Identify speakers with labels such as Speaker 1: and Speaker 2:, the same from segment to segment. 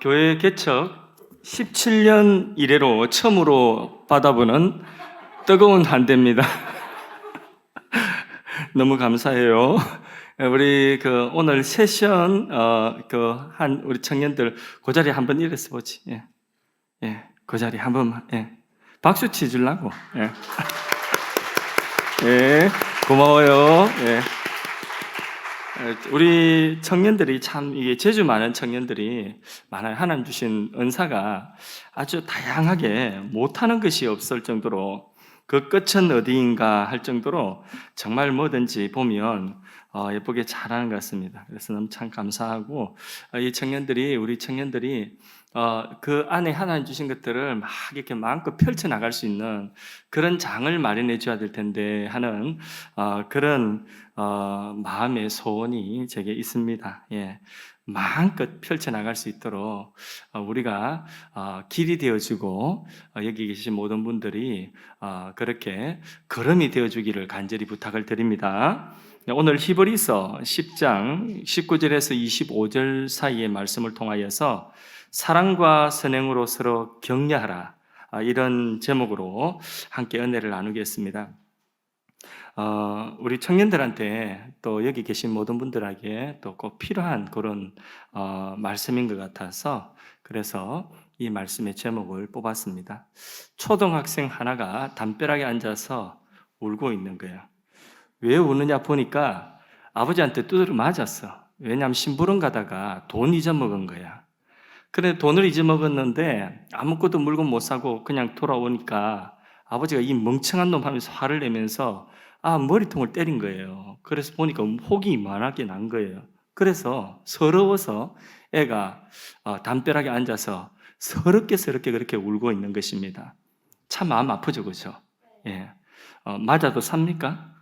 Speaker 1: 교회 개척 17년 이래로 처음으로 받아보는 뜨거운 한대입니다. 너무 감사해요. 우리 오늘 세션 우리 청년들 그 자리에 한번 일어서 보지. 그 자리에 한번 박수 치주려고. 고마워요. 우리 청년들이 참 이게 재주 많은 청년들이 많아요. 하나님 주신 은사가 아주 다양하게 못하는 것이 없을 정도로 그 끝은 어디인가 할 정도로 정말 뭐든지 보면 예쁘게 잘하는 것 같습니다. 그래서 너무 참 감사하고 우리 청년들이 그 안에 하나님 주신 것들을 막 이렇게 마음껏 펼쳐 나갈 수 있는 그런 장을 마련해 줘야 될 텐데 하는 그런 마음의 소원이 제게 있습니다. 마음껏 펼쳐 나갈 수 있도록 우리가 길이 되어주고 여기 계신 모든 분들이 그렇게 걸음이 되어주기를 간절히 부탁을 드립니다. 오늘 히브리서 10장 19절에서 25절 사이의 말씀을 통하여서 사랑과 선행으로 서로 격려하라, 이런 제목으로 함께 은혜를 나누겠습니다. 우리 청년들한테 또 여기 계신 모든 분들에게 또 꼭 필요한 그런 말씀인 것 같아서 그래서 이 말씀의 제목을 뽑았습니다. 초등학생 하나가 담벼락에 앉아서 울고 있는 거예요. 왜 우느냐 보니까 아버지한테 두드려 맞았어. 왜냐하면 심부름 가다가 돈 잊어먹은 거야. 그래 돈을 잊어먹었는데 아무것도 물건 못 사고 그냥 돌아오니까 아버지가 이 멍청한 놈 하면서 화를 내면서 머리통을 때린 거예요. 그래서 보니까 혹이 이만하게 난 거예요. 그래서 서러워서 애가 담벼락에 앉아서 서럽게 그렇게 울고 있는 것입니다. 참 마음 아프죠, 그렇죠? 맞아도 삽니까?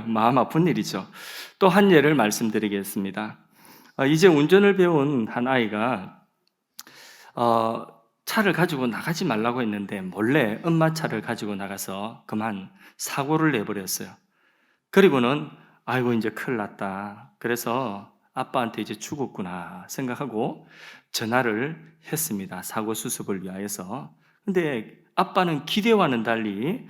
Speaker 1: 마음 아픈 일이죠. 또 한 예를 말씀드리겠습니다. 이제 운전을 배운 한 아이가 차를 가지고 나가지 말라고 했는데 몰래 엄마 차를 가지고 나가서 그만 사고를 내버렸어요. 그리고는 아이고 이제 큰일 났다. 그래서 아빠한테 이제 죽었구나 생각하고 전화를 했습니다. 사고 수습을 위하여서. 근데 아빠는 기대와는 달리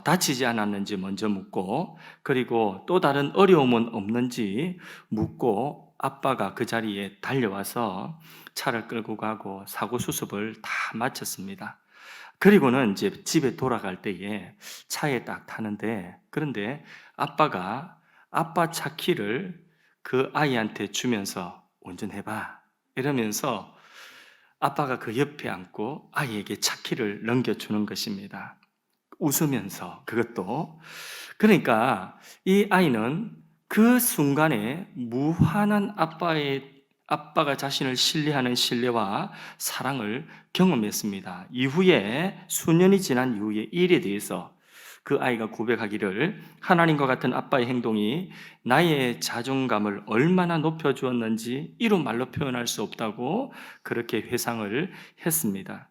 Speaker 1: 다치지 않았는지 먼저 묻고, 그리고 또 다른 어려움은 없는지 묻고 아빠가 그 자리에 달려와서 차를 끌고 가고 사고 수습을 다 마쳤습니다. 그리고는 이제 집에 돌아갈 때에 차에 딱 타는데, 그런데 아빠가 아빠 차 키를 그 아이한테 주면서 운전해봐 이러면서 아빠가 그 옆에 앉고 아이에게 차 키를 넘겨주는 것입니다. 웃으면서. 그것도 그러니까 이 아이는 그 순간에 무한한 아빠가 자신을 신뢰하는 신뢰와 사랑을 경험했습니다. 이후에 수년이 지난 이후에 이 일에 대해서 그 아이가 고백하기를 하나님과 같은 아빠의 행동이 나의 자존감을 얼마나 높여주었는지 이로 말로 표현할 수 없다고 그렇게 회상을 했습니다.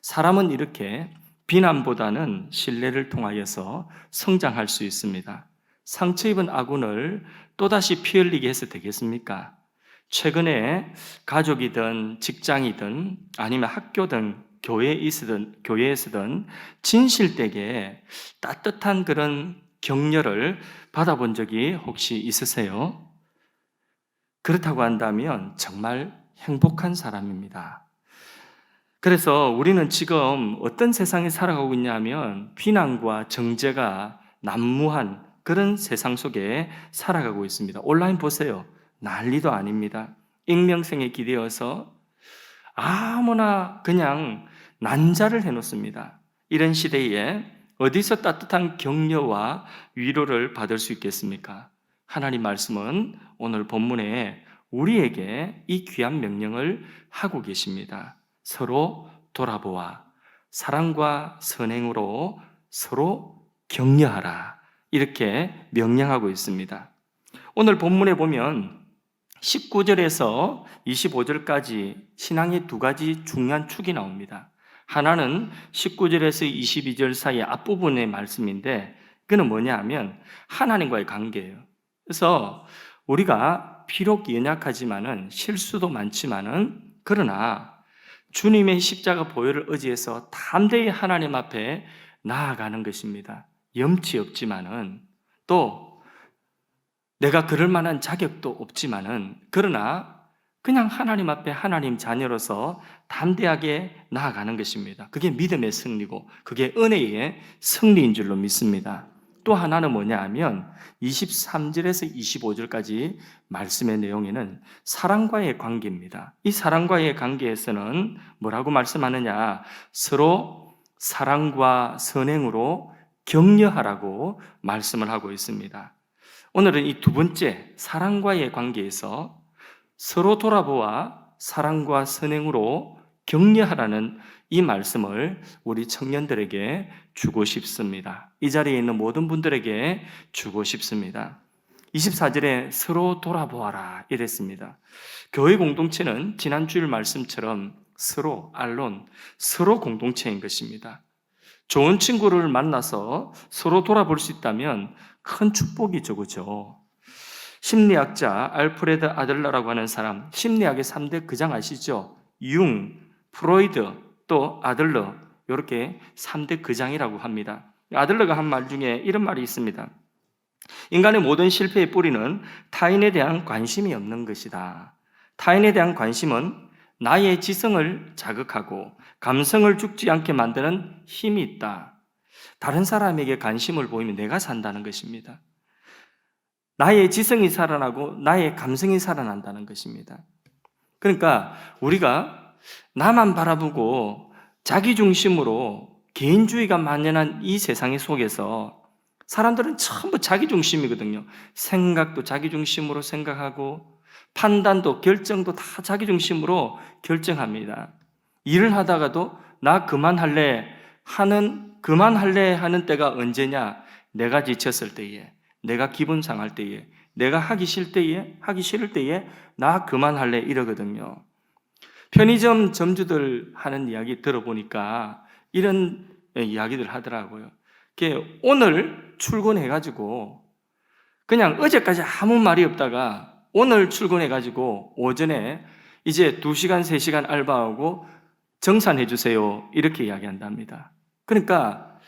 Speaker 1: 사람은 이렇게 비난보다는 신뢰를 통하여서 성장할 수 있습니다. 상처 입은 아군을 또다시 피 흘리게 해서 되겠습니까? 최근에 가족이든 직장이든 아니면 학교든 교회에서든 진실되게 따뜻한 그런 격려를 받아본 적이 혹시 있으세요? 그렇다고 한다면 정말 행복한 사람입니다. 그래서 우리는 지금 어떤 세상에 살아가고 있냐면 비난과 정죄가 난무한 그런 세상 속에 살아가고 있습니다. 온라인 보세요. 난리도 아닙니다. 익명성에 기대어서 아무나 그냥 난자를 해놓습니다. 이런 시대에 어디서 따뜻한 격려와 위로를 받을 수 있겠습니까? 하나님 말씀은 오늘 본문에 우리에게 이 귀한 명령을 하고 계십니다. 서로 돌아보아 사랑과 선행으로 서로 격려하라, 이렇게 명령하고 있습니다. 오늘 본문에 보면 19절에서 25절까지 신앙의 두 가지 중요한 축이 나옵니다. 하나는 19절에서 22절 사이 앞부분의 말씀인데 그는 뭐냐 하면 하나님과의 관계예요. 그래서 우리가 비록 연약하지만은 실수도 많지만은 그러나 주님의 십자가 보혈을 의지해서 담대히 하나님 앞에 나아가는 것입니다. 염치 없지만은, 또 내가 그럴 만한 자격도 없지만은, 그러나 그냥 하나님 앞에 하나님 자녀로서 담대하게 나아가는 것입니다. 그게 믿음의 승리고 그게 은혜의 승리인 줄로 믿습니다. 또 하나는 뭐냐 하면 23절에서 25절까지 말씀의 내용에는 사랑과의 관계입니다. 이 사랑과의 관계에서는 뭐라고 말씀하느냐? 서로 사랑과 선행으로 격려하라고 말씀을 하고 있습니다. 오늘은 이 두 번째 사랑과의 관계에서 서로 돌아보아 사랑과 선행으로 격려하라는 이 말씀을 우리 청년들에게 주고 싶습니다. 이 자리에 있는 모든 분들에게 주고 싶습니다. 24절에 서로 돌아보아라 이랬습니다. 교회 공동체는 지난 주일 말씀처럼 서로 알론, 서로 공동체인 것입니다. 좋은 친구를 만나서 서로 돌아볼 수 있다면 큰 축복이죠, 그죠? 심리학자 알프레드 아들러라고 하는 사람, 심리학의 3대 거장 아시죠? 융, 프로이드, 또 아들러, 이렇게 3대 거장이라고 합니다. 아들러가 한 말 중에 이런 말이 있습니다. 인간의 모든 실패의 뿌리는 타인에 대한 관심이 없는 것이다. 타인에 대한 관심은 나의 지성을 자극하고 감성을 죽지 않게 만드는 힘이 있다. 다른 사람에게 관심을 보이면 내가 산다는 것입니다. 나의 지성이 살아나고 나의 감성이 살아난다는 것입니다. 그러니까 우리가 나만 바라보고 자기중심으로 개인주의가 만연한 이 세상 속에서 사람들은 전부 자기중심이거든요. 생각도 자기중심으로 생각하고 판단도 결정도 다 자기중심으로 결정합니다. 일을 하다가도 나 그만할래 하는 때가 언제냐? 내가 지쳤을 때에, 내가 기분 상할 때에, 내가 하기 싫을 때에 나 그만할래 이러거든요. 편의점 점주들 하는 이야기 들어보니까 이런 이야기들 하더라고요. 오늘 출근해가지고 그냥 어제까지 아무 말이 없다가 오늘 출근해가지고 오전에 이제 2시간, 3시간 알바하고 정산해주세요 이렇게 이야기한답니다. 그러니까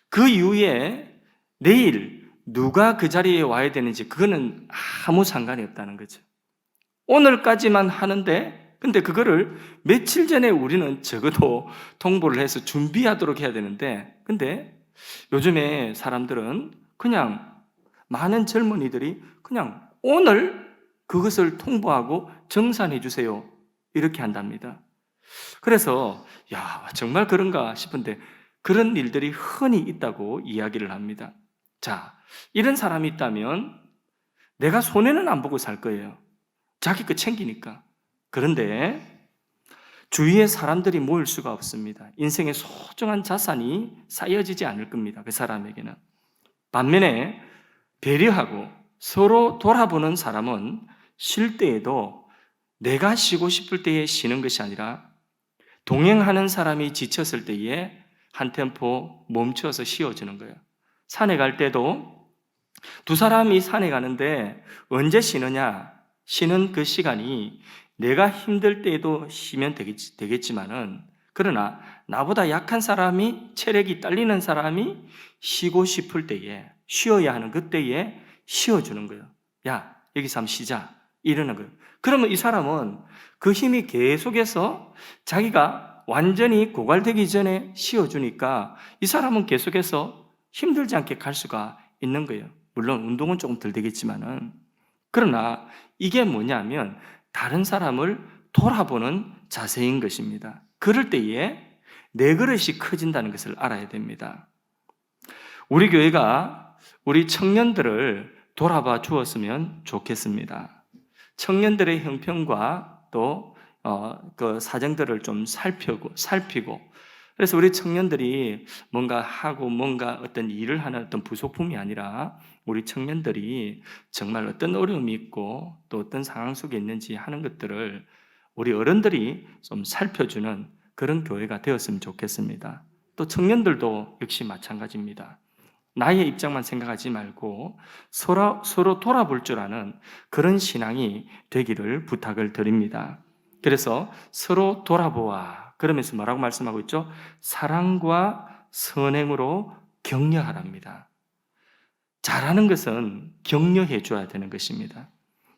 Speaker 1: 그 이후에 내일 누가 그 자리에 와야 되는지 그거는 아무 상관이 없다는 거죠. 오늘까지만 하는데 근데 그거를 며칠 전에 우리는 적어도 통보를 해서 준비하도록 해야 되는데 근데 요즘에 사람들은 그냥 많은 젊은이들이 그냥 오늘 그것을 통보하고 정산해 주세요 이렇게 한답니다. 그래서 정말 그런가 싶은데 그런 일들이 흔히 있다고 이야기를 합니다. 자, 이런 사람이 있다면 내가 손해는 안 보고 살 거예요. 자기 거 챙기니까. 그런데 주위에 사람들이 모일 수가 없습니다. 인생의 소중한 자산이 쌓여지지 않을 겁니다. 그 사람에게는. 반면에 배려하고 서로 돌아보는 사람은 쉴 때에도 내가 쉬고 싶을 때에 쉬는 것이 아니라 동행하는 사람이 지쳤을 때에 한 템포 멈춰서 쉬어주는 거예요. 산에 갈 때도 두 사람이 산에 가는데 언제 쉬느냐? 쉬는 그 시간이 내가 힘들 때에도 쉬면 되겠지만은 그러나 나보다 약한 사람이 체력이 딸리는 사람이 쉬고 싶을 때에 쉬어야 하는 그때에 쉬어주는 거예요. 야, 여기서 한번 쉬자 이러는 거예요. 그러면 이 사람은 그 힘이 계속해서 자기가 완전히 고갈되기 전에 쉬어주니까 이 사람은 계속해서 힘들지 않게 갈 수가 있는 거예요. 물론 운동은 조금 덜 되겠지만은 그러나 이게 뭐냐면 다른 사람을 돌아보는 자세인 것입니다. 그럴 때에 내 그릇이 커진다는 것을 알아야 됩니다. 우리 교회가 우리 청년들을 돌아봐 주었으면 좋겠습니다. 청년들의 형편과 또 그 사정들을 좀 살피고 그래서 우리 청년들이 뭔가 하고 뭔가 어떤 일을 하는 어떤 부속품이 아니라 우리 청년들이 정말 어떤 어려움이 있고 또 어떤 상황 속에 있는지 하는 것들을 우리 어른들이 좀 살펴주는 그런 교회가 되었으면 좋겠습니다. 또 청년들도 역시 마찬가지입니다. 나의 입장만 생각하지 말고 서로 돌아볼 줄 아는 그런 신앙이 되기를 부탁을 드립니다. 그래서 서로 돌아보아. 그러면서 뭐라고 말씀하고 있죠? 사랑과 선행으로 격려하랍니다. 잘하는 것은 격려해 줘야 되는 것입니다.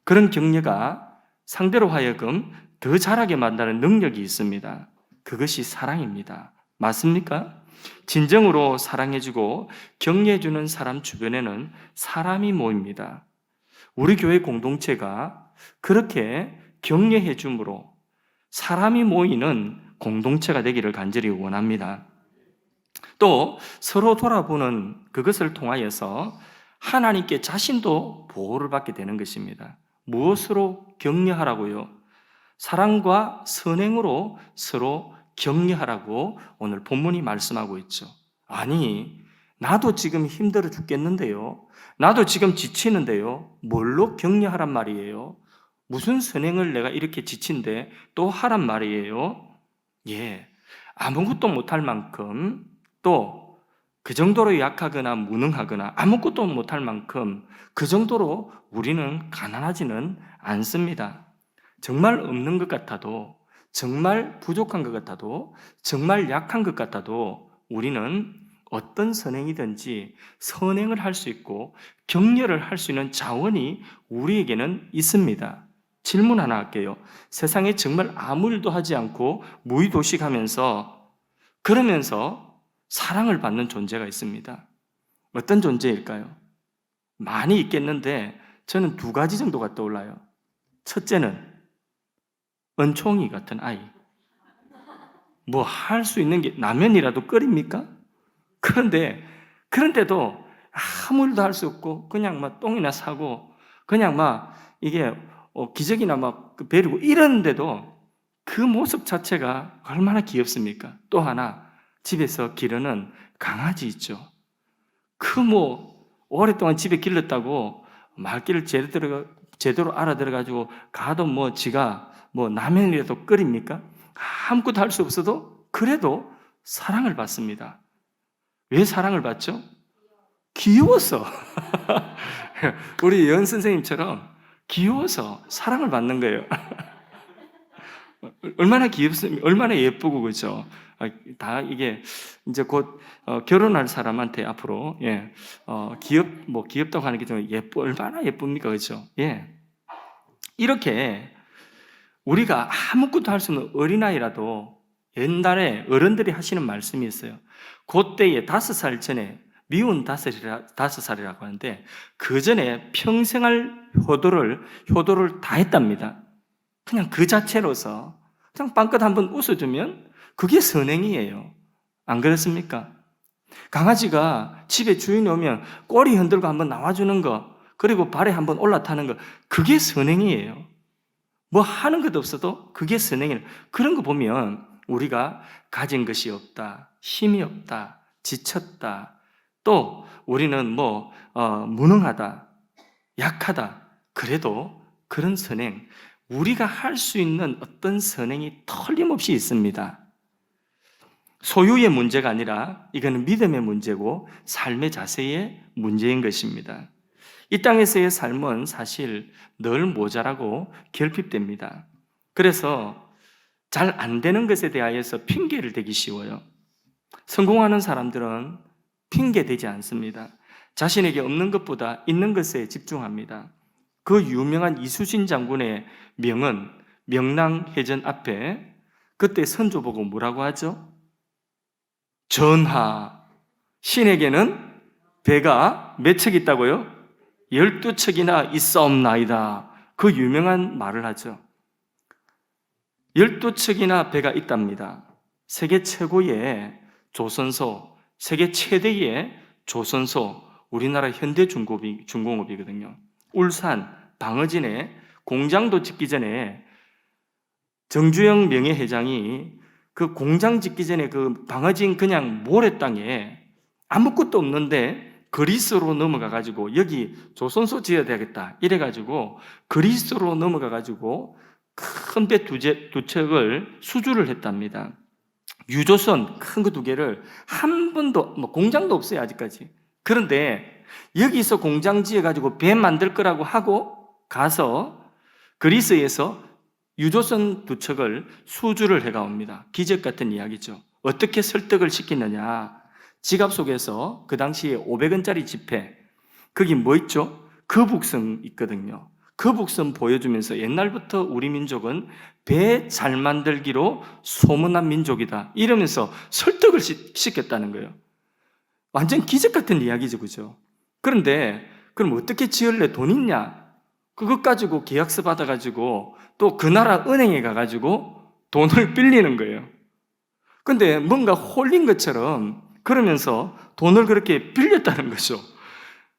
Speaker 1: 그런 격려가 상대로 하여금 더 잘하게 만드는 능력이 있습니다. 그것이 사랑입니다. 맞습니까? 진정으로 사랑해주고 격려해주는 사람 주변에는 사람이 모입니다. 우리 교회 공동체가 그렇게 격려해줌으로 사람이 모이는 공동체가 되기를 간절히 원합니다. 또 서로 돌아보는 그것을 통하여서 하나님께 자신도 보호를 받게 되는 것입니다. 무엇으로 격려하라고요? 사랑과 선행으로 서로 격려하라고 오늘 본문이 말씀하고 있죠. 아니, 나도 지금 힘들어 죽겠는데요. 나도 지금 지치는데요. 뭘로 격려하란 말이에요? 무슨 선행을 내가 이렇게 지친데 또 하란 말이에요? 예, 아무것도 못할 만큼 또 그 정도로 약하거나 무능하거나 아무것도 못할 만큼 그 정도로 우리는 가난하지는 않습니다. 정말 없는 것 같아도, 정말 부족한 것 같아도, 정말 약한 것 같아도 우리는 어떤 선행이든지 선행을 할 수 있고 격려를 할 수 있는 자원이 우리에게는 있습니다. 질문 하나 할게요. 세상에 정말 아무 일도 하지 않고 무의도식하면서 그러면서 사랑을 받는 존재가 있습니다. 어떤 존재일까요? 많이 있겠는데 저는 두 가지 정도가 떠올라요. 첫째는 은총이 같은 아이. 뭐 할 수 있는 게 라면이라도 끓입니까? 그런데도 아무 일도 할 수 없고 그냥 막 똥이나 싸고 그냥 막 이게 기저귀나 막 베리고 이러는데도 그 모습 자체가 얼마나 귀엽습니까? 또 하나 집에서 기르는 강아지 있죠. 오랫동안 집에 길렀다고 말귀를 제대로 알아들어가지고 가도 지가 라면이라도 끓입니까? 아무것도 할 수 없어도 그래도 사랑을 받습니다. 왜 사랑을 받죠? 귀여워서. 우리 연 선생님처럼 귀여워서 사랑을 받는 거예요. 얼마나 귀엽습니까? 얼마나 예쁘고, 그죠? 다 이게 이제 곧 결혼할 사람한테 앞으로 귀엽다고 하는 게 좀 얼마나 예쁩니까, 그죠? 예. 이렇게 우리가 아무것도 할 수 없는 어린아이라도 옛날에 어른들이 하시는 말씀이 있어요. 그때에 5살 전에 미운 5살이라고 하는데 그 전에 평생을 효도를 다 했답니다. 그냥 그 자체로서 그냥 빵긋 한번 웃어주면 그게 선행이에요. 안 그렇습니까? 강아지가 집에 주인이 오면 꼬리 흔들고 한번 나와주는 거, 그리고 발에 한번 올라타는 거, 그게 선행이에요. 뭐 하는 것도 없어도 그게 선행이에요. 그런 거 보면 우리가 가진 것이 없다, 힘이 없다, 지쳤다, 또 우리는 무능하다, 약하다, 그래도 그런 선행, 우리가 할 수 있는 어떤 선행이 틀림없이 있습니다. 소유의 문제가 아니라 이거는 믿음의 문제고 삶의 자세의 문제인 것입니다. 이 땅에서의 삶은 사실 늘 모자라고 결핍됩니다. 그래서 잘 안 되는 것에 대하여서 핑계를 대기 쉬워요. 성공하는 사람들은 핑계 대지 않습니다. 자신에게 없는 것보다 있는 것에 집중합니다. 그 유명한 이수신 장군의 명은 명랑해전 앞에 그때 선조 보고 뭐라고 하죠? 전하, 신에게는 배가 몇 척 있다고요? 12척이나 있사옵나이다. 그 유명한 말을 하죠. 12척이나 배가 있답니다. 세계 최고의 조선소, 세계 최대의 조선소, 우리나라 현대중공업이거든요. 울산, 방어진에 공장도 짓기 전에 정주영 명예회장이 그 공장 짓기 전에 그 방어진 그냥 모래 땅에 아무것도 없는데 그리스로 넘어가가지고 여기 조선소 지어야 되겠다 이래가지고 그리스로 넘어가가지고 큰 배 두 척을 수주를 했답니다. 유조선 큰 거 2개를 한 번도 공장도 없어요 아직까지. 그런데 여기서 공장 지어가지고 배 만들 거라고 하고 가서 그리스에서 유조선 두 척을 수주를 해가옵니다. 기적 같은 이야기죠. 어떻게 설득을 시키느냐. 지갑 속에서 그 당시에 500원짜리 지폐, 거기 뭐 있죠? 거북선 있거든요. 거북선 보여주면서 옛날부터 우리 민족은 배 잘 만들기로 소문난 민족이다 이러면서 설득을 시켰다는 거예요. 완전 기적 같은 이야기죠, 그죠? 그런데 그럼 어떻게 지을래? 돈 있냐? 그것 가지고 계약서 받아가지고 또 그 나라 은행에 가가지고 돈을 빌리는 거예요. 근데 뭔가 홀린 것처럼 그러면서 돈을 그렇게 빌렸다는 거죠.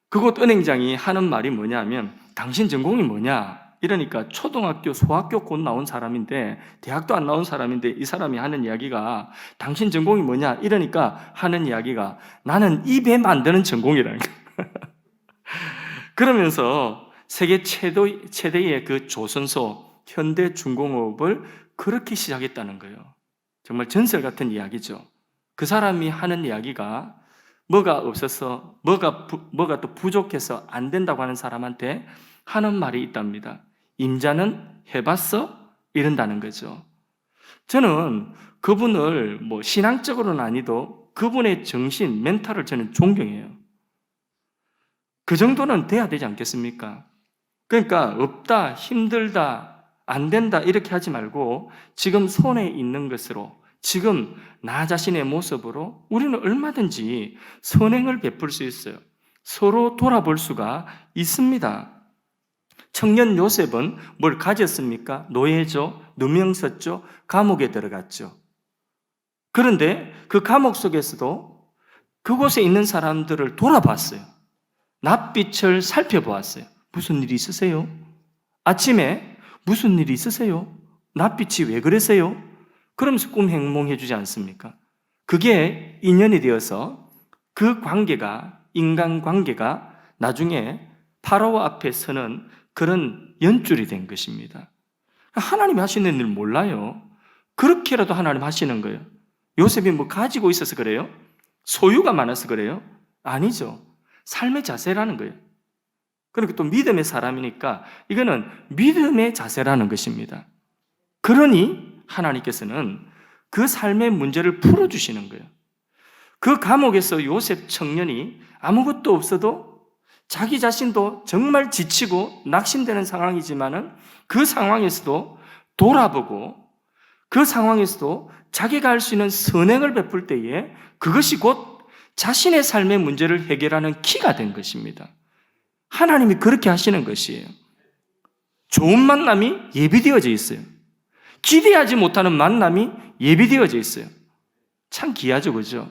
Speaker 1: 그곳 은행장이 하는 말이 뭐냐면 당신 전공이 뭐냐? 이러니까 초등학교, 소학교 곧 나온 사람인데 대학도 안 나온 사람인데 이 사람이 하는 이야기가 당신 전공이 뭐냐? 이러니까 하는 이야기가 나는 이 배 만드는 전공이라는 거예요. 그러면서 세계 최대의 그 조선소 현대중공업을 그렇게 시작했다는 거예요. 정말 전설 같은 이야기죠. 그 사람이 하는 이야기가 뭐가 없어서 뭐가 또 부족해서 안 된다고 하는 사람한테 하는 말이 있답니다. 임자는 해봤어? 이런다는 거죠. 저는 그분을 뭐 신앙적으로는 아니도 그분의 정신, 멘탈을 저는 존경해요. 그 정도는 돼야 되지 않겠습니까? 그러니까 없다, 힘들다, 안 된다 이렇게 하지 말고 지금 손에 있는 것으로 지금 나 자신의 모습으로 우리는 얼마든지 선행을 베풀 수 있어요. 서로 돌아볼 수가 있습니다. 청년 요셉은 뭘 가졌습니까? 노예죠, 누명 썼죠, 감옥에 들어갔죠. 그런데 그 감옥 속에서도 그곳에 있는 사람들을 돌아봤어요. 낯빛을 살펴보았어요. 무슨 일이 있으세요? 아침에 무슨 일이 있으세요? 낯빛이 왜 그러세요? 그러면서 꿈 행몽해 주지 않습니까? 그게 인연이 되어서 그 관계가, 인간 관계가 나중에 파라오 앞에 서는 그런 연줄이 된 것입니다. 하나님이 하시는 일 몰라요. 그렇게라도 하나님 하시는 거예요. 요셉이 뭐 가지고 있어서 그래요? 소유가 많아서 그래요? 아니죠. 삶의 자세라는 거예요. 그러니까 또 믿음의 사람이니까 이거는 믿음의 자세라는 것입니다. 그러니 하나님께서는 그 삶의 문제를 풀어주시는 거예요. 그 감옥에서 요셉 청년이 아무것도 없어도 자기 자신도 정말 지치고 낙심되는 상황이지만은 그 상황에서도 돌아보고 그 상황에서도 자기가 할 수 있는 선행을 베풀 때에 그것이 곧 자신의 삶의 문제를 해결하는 키가 된 것입니다. 하나님이 그렇게 하시는 것이에요. 좋은 만남이 예비되어져 있어요. 기대하지 못하는 만남이 예비되어져 있어요. 참 귀하죠, 그죠?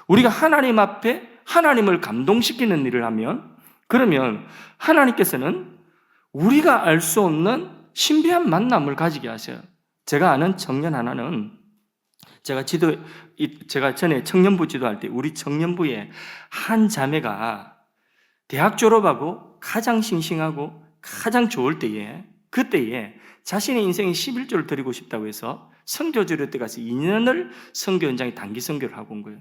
Speaker 1: 우리가 하나님 앞에 하나님을 감동시키는 일을 하면 그러면 하나님께서는 우리가 알 수 없는 신비한 만남을 가지게 하셔요. 제가 아는 청년 하나는 제가 전에 청년부 지도할 때 우리 청년부에 한 자매가 대학 졸업하고 가장 싱싱하고 가장 좋을 때에 그때에 자신의 인생에 11조를 드리고 싶다고 해서 선교지로 가서 2년을 선교 현장에 단기 선교를 하고 온 거예요.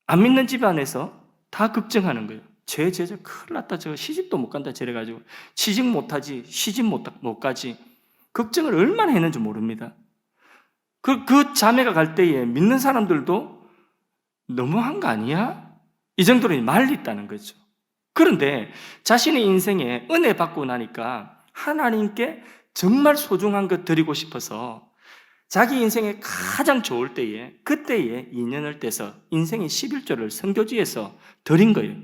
Speaker 1: 안 믿는 집안에서 다 걱정하는 거예요. 제 제자 큰일 났다. 저 시집도 못 간다. 저래가지고 취직 못하지, 시집 못 가지. 걱정을 얼마나 했는지 모릅니다. 그 자매가 갈 때에 믿는 사람들도 너무한 거 아니야? 이 정도로 말렸다는 거죠. 그런데 자신의 인생에 은혜 받고 나니까 하나님께 정말 소중한 것 드리고 싶어서 자기 인생에 가장 좋을 때에 그때에 인연을 떼서 인생의 11조를 선교지에서 드린 거예요.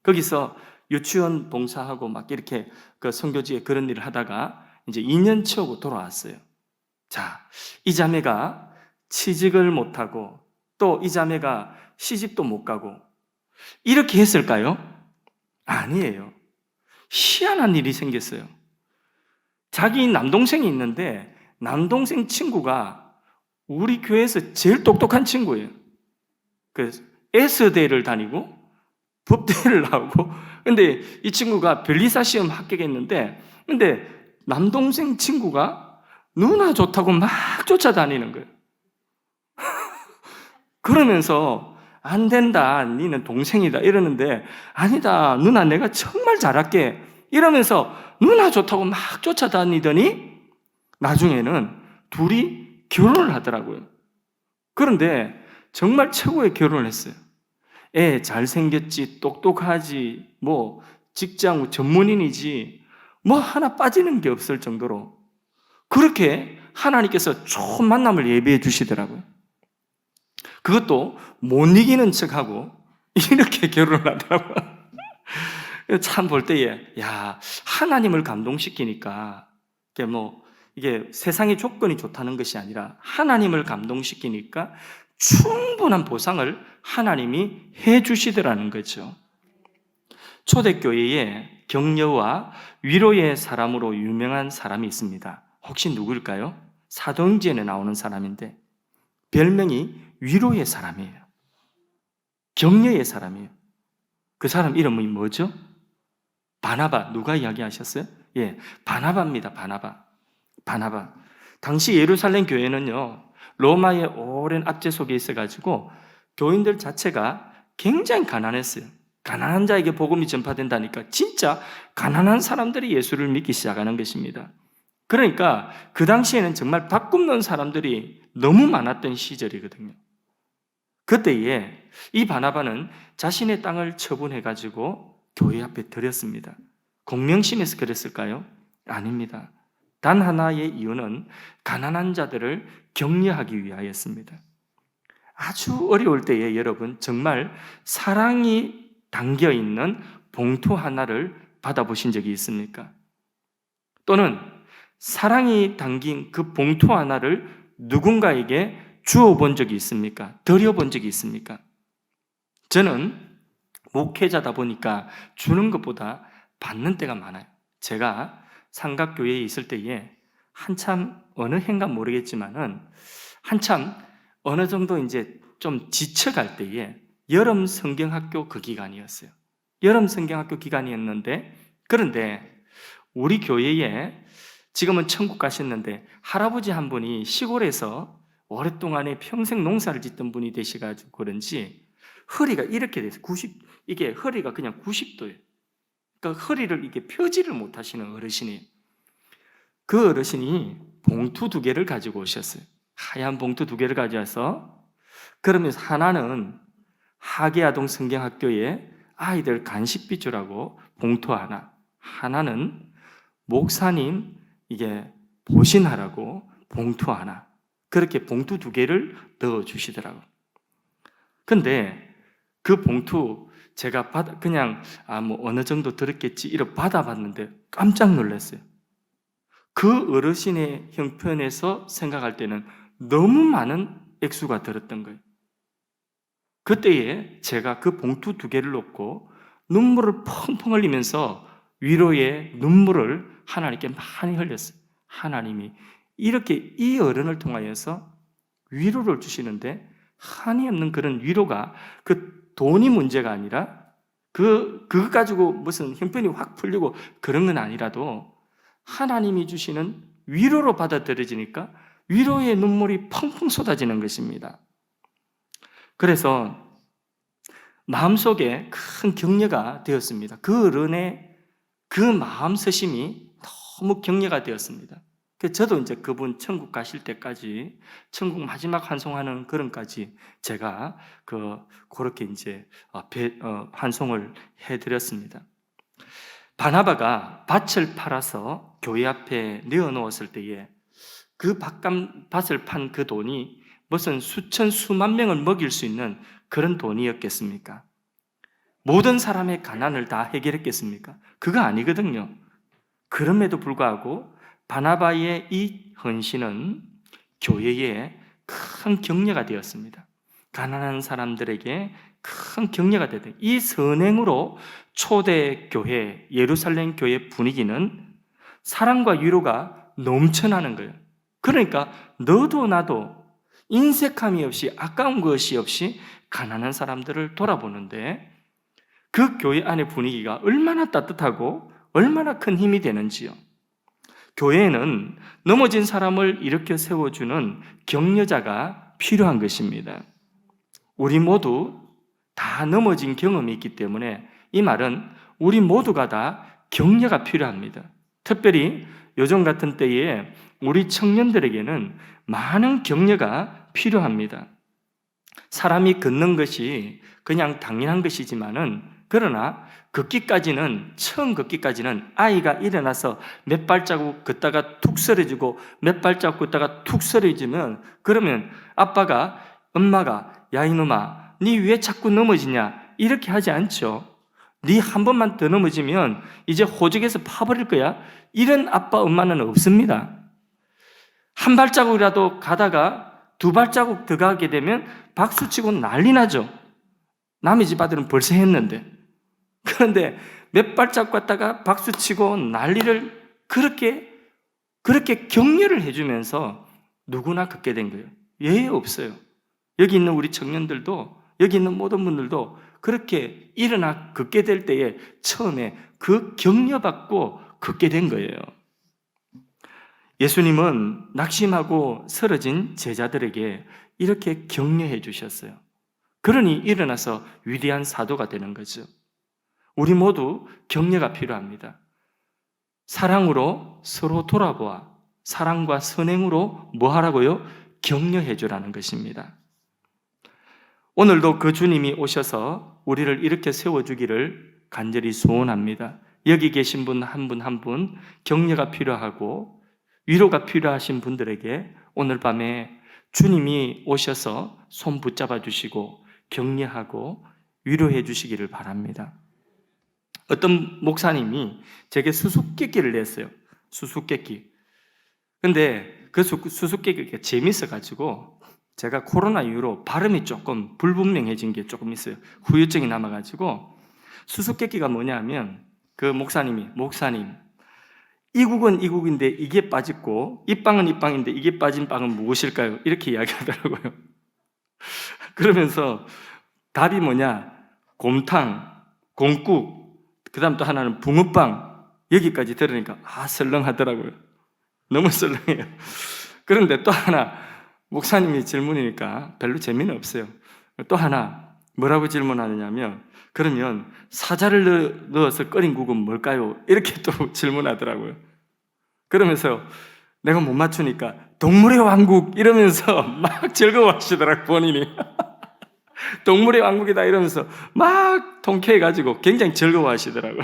Speaker 1: 거기서 유치원 봉사하고 막 이렇게 그 선교지에 그런 일을 하다가 이제 2년 채우고 돌아왔어요. 자, 이 자매가 취직을 못하고 또 이 자매가 시집도 못 가고 이렇게 했을까요? 아니에요. 희한한 일이 생겼어요. 자기 남동생이 있는데 남동생 친구가 우리 교회에서 제일 똑똑한 친구예요. 그 S대를 다니고 법대를 나오고 근데 이 친구가 변리사 시험 합격했는데 근데 남동생 친구가 누나 좋다고 막 쫓아다니는 거예요. 그러면서 안 된다, 니는 동생이다 이러는데 아니다, 누나 내가 정말 잘할게 이러면서 누나 좋다고 막 쫓아다니더니 나중에는 둘이 결혼을 하더라고요. 그런데 정말 최고의 결혼을 했어요. 애 잘생겼지, 똑똑하지, 뭐 직장 전문인이지, 뭐 하나 빠지는 게 없을 정도로 그렇게 하나님께서 좋은 만남을 예비해 주시더라고요. 그것도 못 이기는 척하고 이렇게 결혼을 하더라고요. 참 볼 때에, 야, 하나님을 감동시키니까, 이게 세상의 조건이 좋다는 것이 아니라 하나님을 감동시키니까 충분한 보상을 하나님이 해 주시더라는 거죠. 초대교회에 격려와 위로의 사람으로 유명한 사람이 있습니다. 혹시 누구일까요? 사도행전에 나오는 사람인데 별명이 위로의 사람이에요. 격려의 사람이에요. 그 사람 이름이 뭐죠? 바나바. 누가 이야기하셨어요? 예, 바나바입니다. 바나바. 당시 예루살렘 교회는요, 로마의 오랜 압제 속에 있어가지고 교인들 자체가 굉장히 가난했어요. 가난한 자에게 복음이 전파된다니까 진짜 가난한 사람들이 예수를 믿기 시작하는 것입니다. 그러니까 그 당시에는 정말 밥 굶는 사람들이 너무 많았던 시절이거든요. 그때에 이 바나바는 자신의 땅을 처분해가지고 교회 앞에 드렸습니다. 공명심에서 그랬을까요? 아닙니다. 단 하나의 이유는 가난한 자들을 격려하기 위하였습니다. 아주 어려울 때에 여러분 정말 사랑이 담겨있는 봉투 하나를 받아보신 적이 있습니까? 또는 사랑이 담긴 그 봉투 하나를 누군가에게 주어본 적이 있습니까? 드려본 적이 있습니까? 저는 목회자다 보니까 주는 것보다 받는 때가 많아요. 제가 삼각교회에 있을 때에 한참 어느 해인가 모르겠지만은 한참 어느 정도 이제 좀 지쳐갈 때에 여름 성경학교 그 기간이었어요. 여름 성경학교 기간이었는데 그런데 우리 교회에 지금은 천국 가셨는데 할아버지 한 분이 시골에서 오랫동안에 평생 농사를 짓던 분이 되셔가지고 그런지 허리가 이렇게 돼서 이게 허리가 그냥 90도예요. 그러니까 허리를 이렇게 펴지를 못하시는 어르신이에요. 그 어르신이 봉투 2개를 가지고 오셨어요. 하얀 봉투 2개를 가져와서 그러면서 하나는 하계아동 성경학교에 아이들 간식비 주라고 봉투 하나는 목사님 이게 보신하라고 봉투 하나, 그렇게 봉투 2개를 넣어주시더라고요. 근데 그 봉투 제가 그냥 어느 정도 들었겠지 이렇게 받아봤는데 깜짝 놀랐어요. 그 어르신의 형편에서 생각할 때는 너무 많은 액수가 들었던 거예요. 그때에 제가 그 봉투 2개를 놓고 눈물을 펑펑 흘리면서 위로의 눈물을 하나님께 많이 흘렸어요. 하나님이 이렇게 이 어른을 통하여서 위로를 주시는데 한이 없는 그런 위로가 그 돈이 문제가 아니라 그거 가지고 무슨 형편이 확 풀리고 그런 건 아니라도 하나님이 주시는 위로로 받아들여지니까 위로의 눈물이 펑펑 쏟아지는 것입니다. 그래서 마음속에 큰 격려가 되었습니다. 그 어른의 그 마음 서심이 너무 격려가 되었습니다. 저도 이제 그분 천국 가실 때까지, 천국 마지막 환송하는 그런까지 제가 그렇게 이제 환송을 해드렸습니다. 바나바가 밭을 팔아서 교회 앞에 내어놓았을 때에 그 밭을 판 그 돈이 무슨 수천 수만 명을 먹일 수 있는 그런 돈이었겠습니까? 모든 사람의 가난을 다 해결했겠습니까? 그거 아니거든요. 그럼에도 불구하고 바나바의 이 헌신은 교회에 큰 격려가 되었습니다. 가난한 사람들에게 큰 격려가 되었다. 이 선행으로 초대교회, 예루살렘 교회 분위기는 사랑과 위로가 넘쳐나는 거예요. 그러니까 너도 나도 인색함이 없이 아까운 것이 없이 가난한 사람들을 돌아보는데 그 교회 안의 분위기가 얼마나 따뜻하고 얼마나 큰 힘이 되는지요. 교회에는 넘어진 사람을 일으켜 세워주는 격려자가 필요한 것입니다. 우리 모두 다 넘어진 경험이 있기 때문에 이 말은 우리 모두가 다 격려가 필요합니다. 특별히 요즘 같은 때에 우리 청년들에게는 많은 격려가 필요합니다. 사람이 걷는 것이 그냥 당연한 것이지만은, 그러나 처음 걷기까지는 아이가 일어나서 몇 발자국 걷다가 툭 쓰러지고 몇 발자국 걷다가 툭 쓰러지면, 그러면 아빠가, 엄마가 야 이놈아 니 왜 자꾸 넘어지냐 이렇게 하지 않죠. 니 한 번만 더 넘어지면 이제 호적에서 파버릴 거야, 이런 아빠 엄마는 없습니다. 한 발자국이라도 가다가 두 발자국 더 가게 되면 박수치고 난리 나죠. 남의 집 아들은 벌써 했는데. 그런데 몇 발자국 갔다가 박수치고 난리를 그렇게 격려를 해주면서 누구나 걷게 된 거예요. 예외 없어요. 여기 있는 우리 청년들도, 여기 있는 모든 분들도 그렇게 일어나 걷게 될 때에 처음에 그 격려받고 걷게 된 거예요. 예수님은 낙심하고 쓰러진 제자들에게 이렇게 격려해 주셨어요. 그러니 일어나서 위대한 사도가 되는 거죠. 우리 모두 격려가 필요합니다. 사랑으로 서로 돌아보아 사랑과 선행으로 뭐 하라고요? 격려해 주라는 것입니다. 오늘도 그 주님이 오셔서 우리를 이렇게 세워주기를 간절히 소원합니다. 여기 계신 분 한 분 한 분 격려가 필요하고 위로가 필요하신 분들에게 오늘 밤에 주님이 오셔서 손 붙잡아 주시고 격려하고 위로해 주시기를 바랍니다. 어떤 목사님이 제게 수수께끼를 냈어요. 수수께끼. 근데 그 수수께끼가 재밌어가지고 제가 코로나 이후로 발음이 조금 불분명해진 게 조금 있어요. 후유증이 남아가지고. 수수께끼가 뭐냐면 그 목사님, 이국은 이국인데 이게 빠졌고 이 빵은 이 빵인데 이게 빠진 빵은 무엇일까요? 이렇게 이야기하더라고요. 그러면서 답이 뭐냐? 곰탕, 곰국, 그 다음 또 하나는 붕어빵. 여기까지 들으니까 설렁하더라고요. 너무 설렁해요. 그런데 또 하나, 목사님이 질문이니까 별로 재미는 없어요. 또 하나 뭐라고 질문하느냐면, 그러면 사자를 넣어서 끓인 국은 뭘까요? 이렇게 또 질문하더라고요. 그러면서 내가 못 맞추니까 동물의 왕국 이러면서 막 즐거워하시더라고요. 본인이 동물의 왕국이다 이러면서 막 통쾌해가지고 굉장히 즐거워하시더라고요.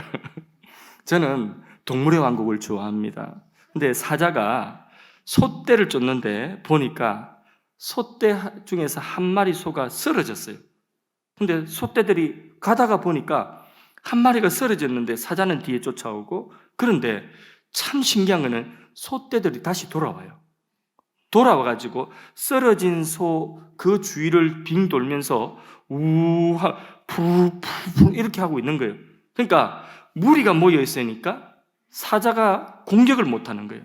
Speaker 1: 저는 동물의 왕국을 좋아합니다. 근데 사자가 소떼를 쫓는데 보니까 소떼 중에서 한 마리 소가 쓰러졌어요. 근데 소떼들이 가다가 보니까 한 마리가 쓰러졌는데 사자는 뒤에 쫓아오고, 그런데 참 신기한 거는 소떼들이 다시 돌아와요. 돌아와가지고 쓰러진 소 그 주위를 빙 돌면서 우하 푸푸푸 이렇게 하고 있는 거예요. 그러니까 무리가 모여 있으니까 사자가 공격을 못하는 거예요.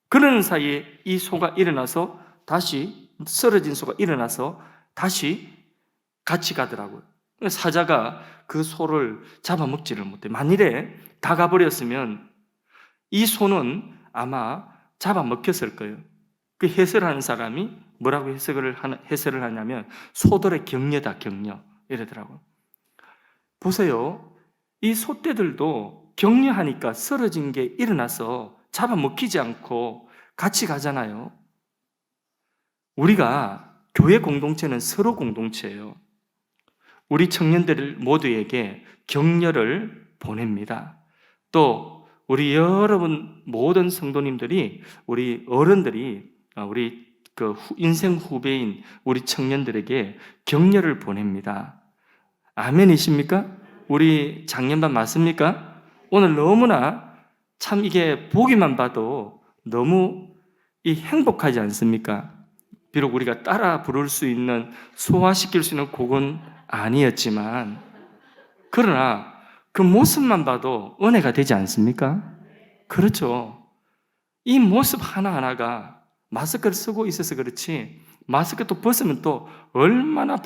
Speaker 1: 그러는 사이에 이 소가 일어나서 다시, 쓰러진 소가 일어나서 다시 같이 가더라고요. 사자가 그 소를 잡아먹지를 못해. 만일에 다 가버렸으면 이 소는 아마 잡아먹혔을 거예요. 그 해설하는 사람이 뭐라고 해설을 하냐면 소들의 격려다, 격려 이러더라고요. 보세요. 이 소떼들도 격려하니까 쓰러진 게 일어나서 잡아먹히지 않고 같이 가잖아요. 우리가 교회 공동체는 서로 공동체예요. 우리 청년들 모두에게 격려를 보냅니다. 또 우리 여러분 모든 성도님들이, 우리 어른들이, 우리 그 인생 후배인 우리 청년들에게 격려를 보냅니다. 아멘이십니까? 우리 작년반 맞습니까? 오늘 너무나 참 이게 보기만 봐도 너무 행복하지 않습니까? 비록 우리가 따라 부를 수 있는, 소화시킬 수 있는 곡은 아니었지만, 그러나 그 모습만 봐도 은혜가 되지 않습니까? 그렇죠. 이 모습 하나하나가, 마스크를 쓰고 있어서 그렇지 마스크 또 벗으면 또 얼마나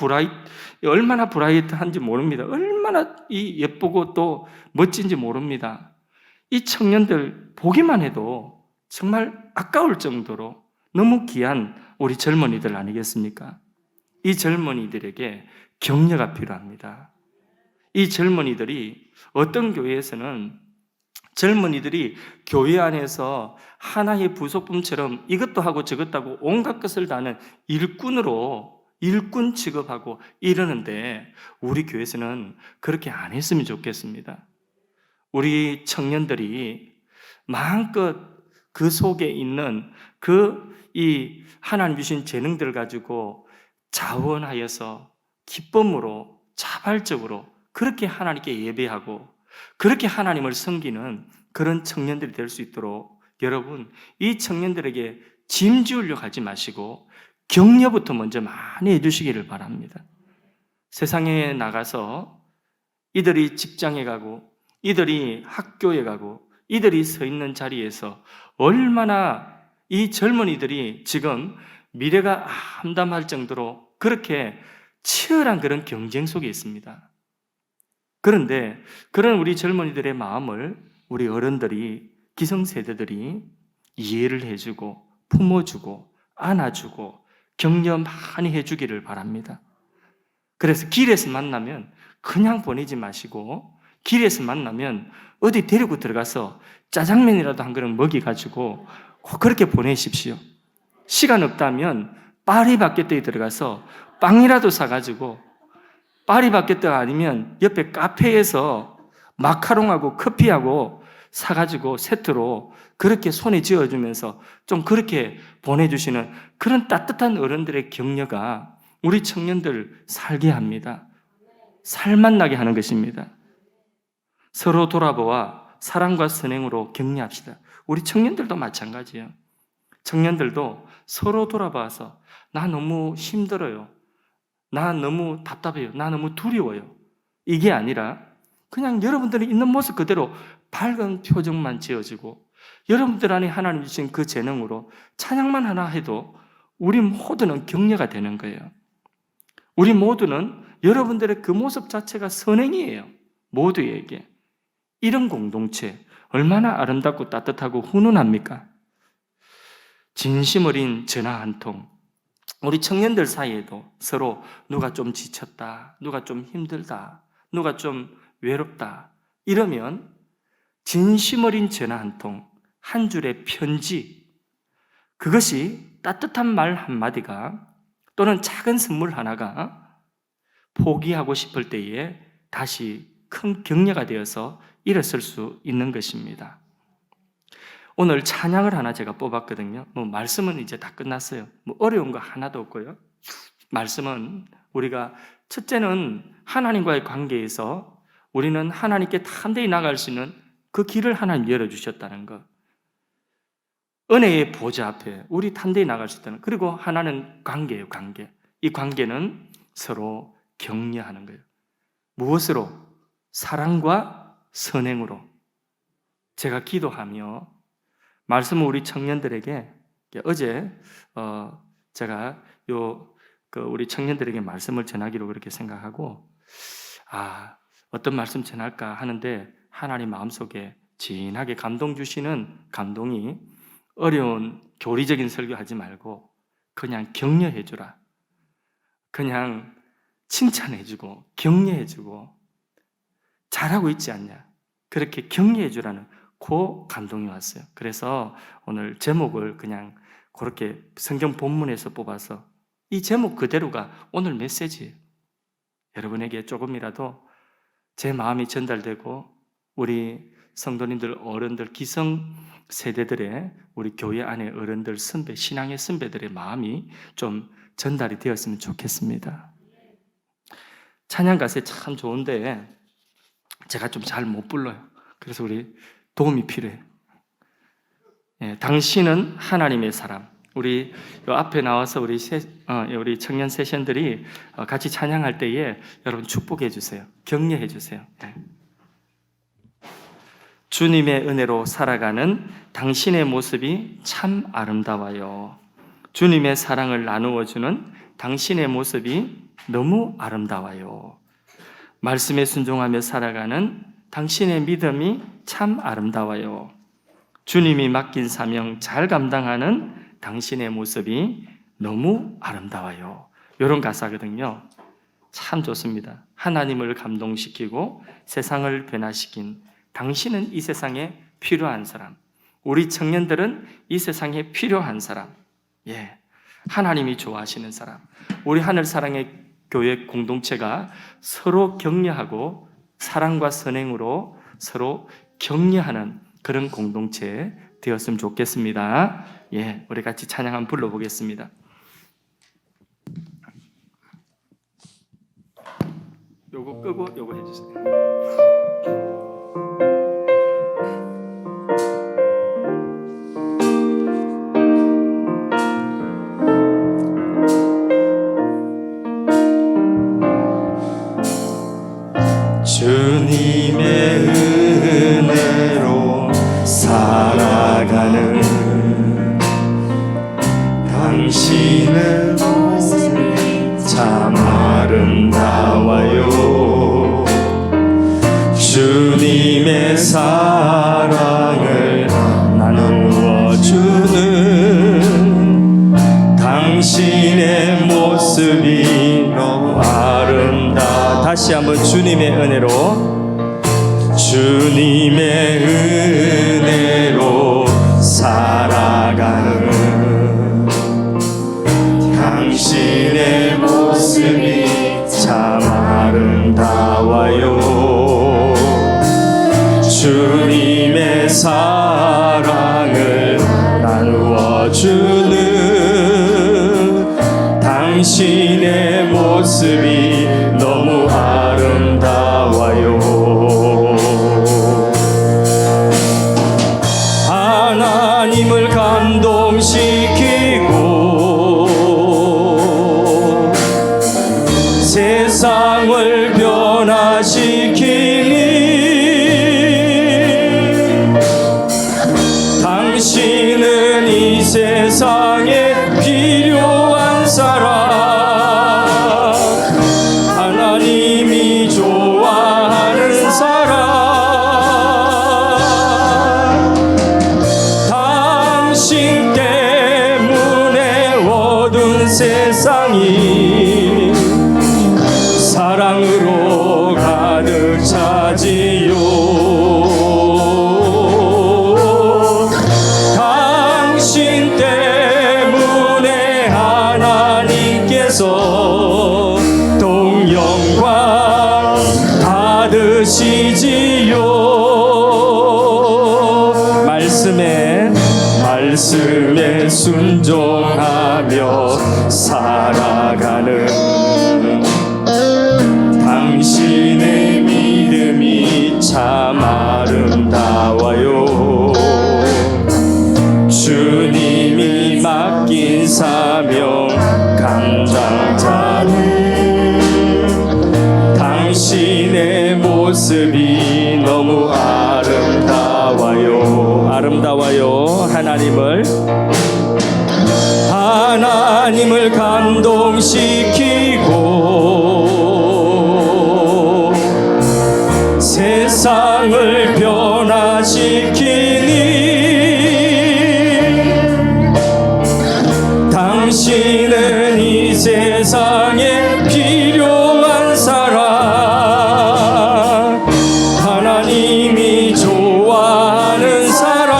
Speaker 1: 브라이트한지 모릅니다. 얼마나 예쁘고 또 멋진지 모릅니다. 이 청년들 보기만 해도 정말 아까울 정도로 너무 귀한 우리 젊은이들 아니겠습니까? 이 젊은이들에게 격려가 필요합니다. 이 젊은이들이 어떤 교회에서는 젊은이들이 교회 안에서 하나의 부속품처럼 이것도 하고 저것도 하고 온갖 것을 다하는 일꾼 취급하고 이러는데 우리 교회에서는 그렇게 안 했으면 좋겠습니다. 우리 청년들이 마음껏 그 속에 있는 이 하나님 주신 재능들을 가지고 자원하여서 기쁨으로 자발적으로 그렇게 하나님께 예배하고 그렇게 하나님을 섬기는 그런 청년들이 될 수 있도록 여러분, 이 청년들에게 짐 지우려고 하지 마시고 격려부터 먼저 많이 해주시기를 바랍니다. 세상에 나가서 이들이 직장에 가고 이들이 학교에 가고 이들이 서 있는 자리에서 얼마나 이 젊은이들이 지금 미래가 암담할 정도로 그렇게 치열한 그런 경쟁 속에 있습니다. 그런데 그런 우리 젊은이들의 마음을 우리 어른들이, 기성세대들이 이해를 해주고 품어주고 안아주고 격려 많이 해주기를 바랍니다. 그래서 길에서 만나면 그냥 보내지 마시고 길에서 만나면 어디 데리고 들어가서 짜장면이라도 한 그릇 먹여가지고 꼭 그렇게 보내십시오. 시간 없다면 파리바게뜨에 들어가서 빵이라도 사가지고, 파리바게뜨 아니면 옆에 카페에서 마카롱하고 커피하고 사가지고 세트로 그렇게 손에 쥐어주면서 좀 그렇게 보내주시는 그런 따뜻한 어른들의 격려가 우리 청년들 살게 합니다. 살맛나게 하는 것입니다. 서로 돌아보아 사랑과 선행으로 격려합시다. 우리 청년들도 마찬가지예요. 청년들도 서로 돌아봐서 나 너무 힘들어요. 나 너무 답답해요. 나 너무 두려워요. 이게 아니라 그냥 여러분들이 있는 모습 그대로 밝은 표정만 지어지고 여러분들 안에 하나님 주신 그 재능으로 찬양만 하나 해도 우리 모두는 격려가 되는 거예요. 우리 모두는 여러분들의 그 모습 자체가 선행이에요. 모두에게. 이런 공동체 얼마나 아름답고 따뜻하고 훈훈합니까? 진심 어린 전화 한 통. 우리 청년들 사이에도 서로 누가 좀 지쳤다, 누가 좀 힘들다, 누가 좀 외롭다 이러면 진심 어린 전화 한 통, 한 줄의 편지, 그것이 따뜻한 말 한마디가 또는 작은 선물 하나가 포기하고 싶을 때에 다시 큰 격려가 되어서 일어설 수 있는 것입니다. 오늘 찬양을 하나 제가 뽑았거든요. 말씀은 이제 다 끝났어요. 어려운 거 하나도 없고요. 말씀은 우리가 첫째는 하나님과의 관계에서 우리는 하나님께 담대히 나갈 수 있는 그 길을 하나님 열어주셨다는 것. 은혜의 보좌 앞에 우리 담대히 나갈 수 있다는 것. 그리고 하나는 관계예요, 관계. 이 관계는 서로 격려하는 거예요. 무엇으로? 사랑과 선행으로. 제가 기도하며 말씀을 우리 청년들에게 어제 제가 우리 청년들에게 말씀을 전하기로 그렇게 생각하고 어떤 말씀 전할까 하는데 하나님 마음속에 진하게 감동 주시는 감동이 어려운 교리적인 설교하지 말고 그냥 격려해 주라. 그냥 칭찬해 주고 격려해 주고 잘하고 있지 않냐. 그렇게 격려해 주라는 그 감동이 왔어요. 그래서 오늘 제목을 그냥 그렇게 성경 본문에서 뽑아서 이 제목 그대로가 오늘 메시지예요. 여러분에게 조금이라도 제 마음이 전달되고 우리 성도님들, 어른들, 기성 세대들의 우리 교회 안의 어른들, 선배, 신앙의 선배들의 마음이 좀 전달이 되었으면 좋겠습니다. 찬양 가사에 참 좋은데 제가 좀 잘 못 불러요. 그래서 우리 도움이 필요해요. 당신은 하나님의 사람. 우리 앞에 나와서 우리 청년 세션들이 같이 찬양할 때에 여러분 축복해 주세요. 격려해 주세요. 주님의 은혜로 살아가는 당신의 모습이 참 아름다워요. 주님의 사랑을 나누어 주는 당신의 모습이 너무 아름다워요. 말씀에 순종하며 살아가는 당신의 믿음이 참 아름다워요. 주님이 맡긴 사명 잘 감당하는 당신의 모습이 너무 아름다워요. 이런 가사거든요. 참 좋습니다. 하나님을 감동시키고 세상을 변화시킨 당신은 이 세상에 필요한 사람, 우리 청년들은 이 세상에 필요한 사람, 하나님이 좋아하시는 사람, 우리 하늘사랑의 교회 공동체가 서로 격려하고 사랑과 선행으로 서로 격려하는 그런 공동체 되었으면 좋겠습니다. 우리 같이 찬양 한번 불러보겠습니다. 요거 끄고 요거 해주세요. 주님의 은혜로 살아가는 당신의 모습이 참 아름다워요. 주님의 사랑을 나누어 주는 당신의 모습이 너무 아름다. 다시 한번 주님의 은혜로, 주님의 은혜로 살아가는 당신의 모습이 참 아름다워요. 주님의 사랑을 나누어 주는 당신의 모습이 너무 아름다워요. 하나님을 감동시키고 세상을 변화시키니 당신은 이 세상에 필요한 사람, 하나님이 좋아하는 사람, 당신 때문에 어두운 세상이 사랑으로 가득 차지요. 당신 때문에 하나님께서 동영광 받으시지요. 말씀에 순종하며 살아가는 당신의 믿음이 참 아름다워요. 주님이 맡긴 사명 감당자는 당신의 모습이 너무 아름다워요. 하나님을 감동시키고 세상을 변화시키니 당신은 이 세상에 필요한 사람, 하나님이 좋아하는 사람,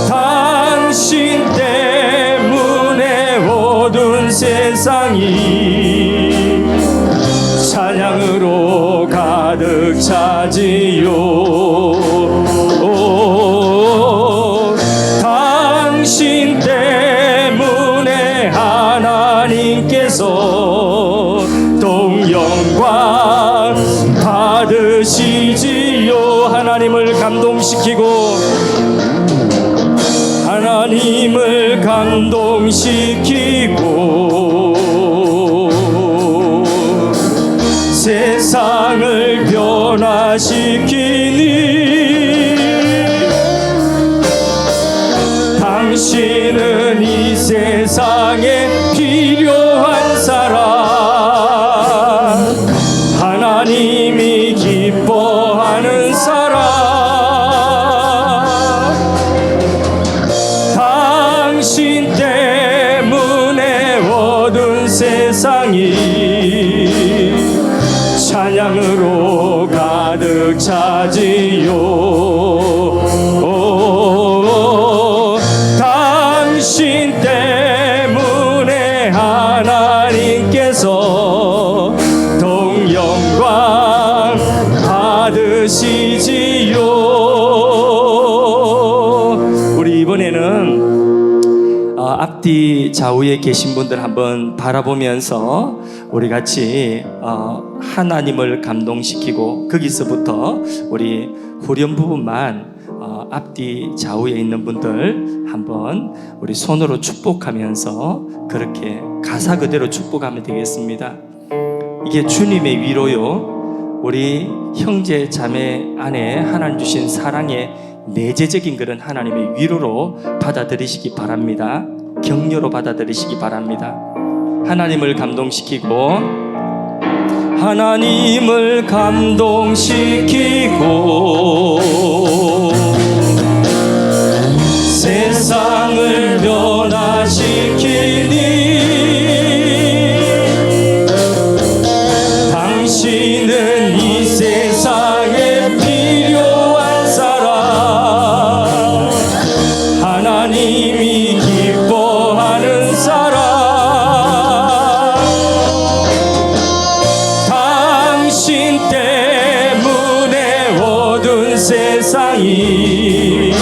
Speaker 1: 당신 때문에 어두운 세상이 찬양으로 가득 차지요. 당신 때문에 하나님께서 동영광 받으시지요. 하나님을 감동시키고 세상을 변화시키니 당신은 이 세상에 필요한 사람, 하나님이 기뻐하는 사람, 당신 때문에 어두운 세상이 찬양으로 가득 가득 차지요. 당신 때문에 하나님께서 동영광 받으시지요. 우리 이번에는 앞뒤 좌우에 계신 분들 한번 바라보면서 우리 같이 하나님을 감동시키고 거기서부터 우리 후렴 부분만 앞뒤 좌우에 있는 분들 한번 우리 손으로 축복하면서 그렇게 가사 그대로 축복하면 되겠습니다. 이게 주님의 위로요. 우리 형제 자매 안에 하나님 주신 사랑의 내재적인 그런 하나님의 위로로 받아들이시기 바랍니다. 격려로 받아들이시기 바랍니다. 하나님을 감동시키고 하나님을 감동시키고 세상을 변화시키니 당신은 이 세상에 필요한 사람, 하나님이 기뻐하는 사람, 당신 때문에 어두운 세상이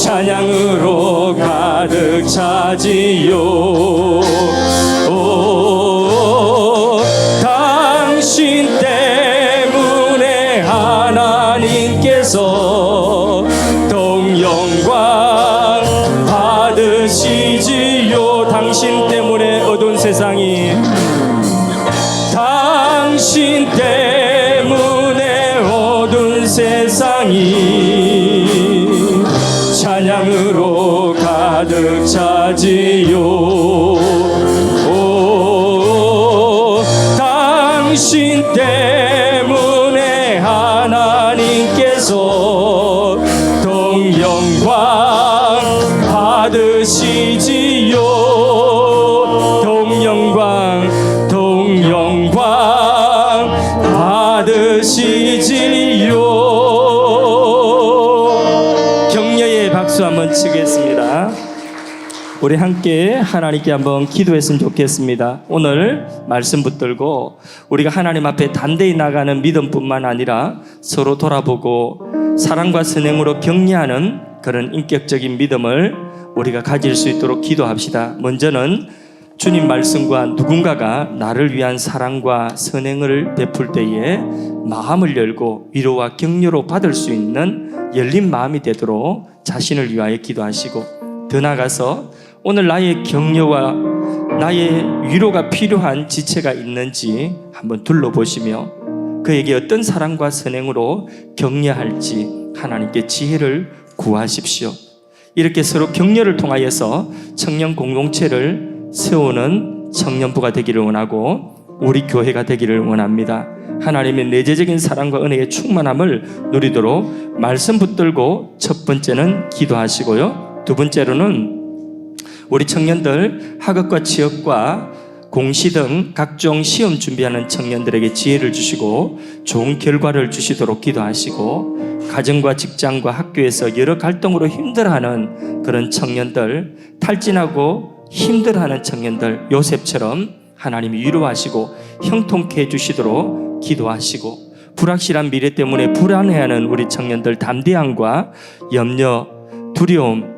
Speaker 1: 찬양으로 가득 차지요. 당신 때문에 하나님께서 동영광 받으시지요. 당신 때문에 어두운 세상이, 당신 때문에 어두운 세상이 찬양으로 가득 차지요. 당신 때문에 하나님께서 동영광 받으시지요. 동영광 받으시지요. 격려의 박수 한번 치겠습니다. 우리 함께 하나님께 한번 기도했으면 좋겠습니다. 오늘 말씀 붙들고 우리가 하나님 앞에 담대히 나가는 믿음뿐만 아니라 서로 돌아보고 사랑과 선행으로 격려하는 그런 인격적인 믿음을 우리가 가질 수 있도록 기도합시다. 먼저는 주님 말씀과 누군가가 나를 위한 사랑과 선행을 베풀 때에 마음을 열고 위로와 격려로 받을 수 있는 열린 마음이 되도록 자신을 위하여 기도하시고, 더 나아가서 오늘 나의 격려와 나의 위로가 필요한 지체가 있는지 한번 둘러보시며 그에게 어떤 사랑과 선행으로 격려할지 하나님께 지혜를 구하십시오. 이렇게 서로 격려를 통하여서 청년 공동체를 세우는 청년부가 되기를 원하고 우리 교회가 되기를 원합니다. 하나님의 내재적인 사랑과 은혜의 충만함을 누리도록 말씀 붙들고 첫 번째는 기도하시고요. 두 번째로는 우리 청년들 학업과 취업과 공시 등 각종 시험 준비하는 청년들에게 지혜를 주시고 좋은 결과를 주시도록 기도하시고, 가정과 직장과 학교에서 여러 갈등으로 힘들어하는 그런 청년들, 탈진하고 힘들어하는 청년들 요셉처럼 하나님이 위로하시고 형통케 해주시도록 기도하시고, 불확실한 미래 때문에 불안해하는 우리 청년들 담대함과 염려, 두려움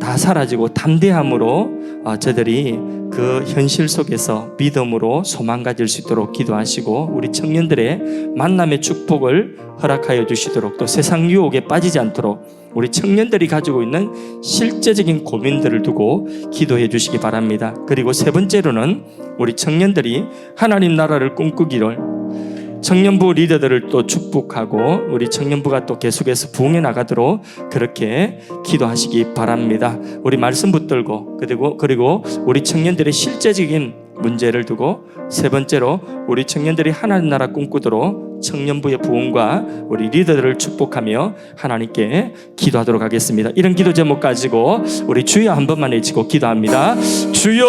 Speaker 1: 다 사라지고 담대함으로 저들이 그 현실 속에서 믿음으로 소망 가질 수 있도록 기도하시고, 우리 청년들의 만남의 축복을 허락하여 주시도록, 또 세상 유혹에 빠지지 않도록 우리 청년들이 가지고 있는 실제적인 고민들을 두고 기도해 주시기 바랍니다. 그리고 세 번째로는 우리 청년들이 하나님 나라를 꿈꾸기를, 청년부 리더들을 또 축복하고 우리 청년부가 또 계속해서 부흥해 나가도록 그렇게 기도하시기 바랍니다. 우리 말씀 붙들고 그리고 우리 청년들의 실제적인 문제를 두고, 세 번째로 우리 청년들이 하나님 나라 꿈꾸도록 청년부의 부흥과 우리 리더들을 축복하며 하나님께 기도하도록 하겠습니다. 이런 기도 제목 가지고 우리 주여 한 번만 외치고 기도합니다. 주여!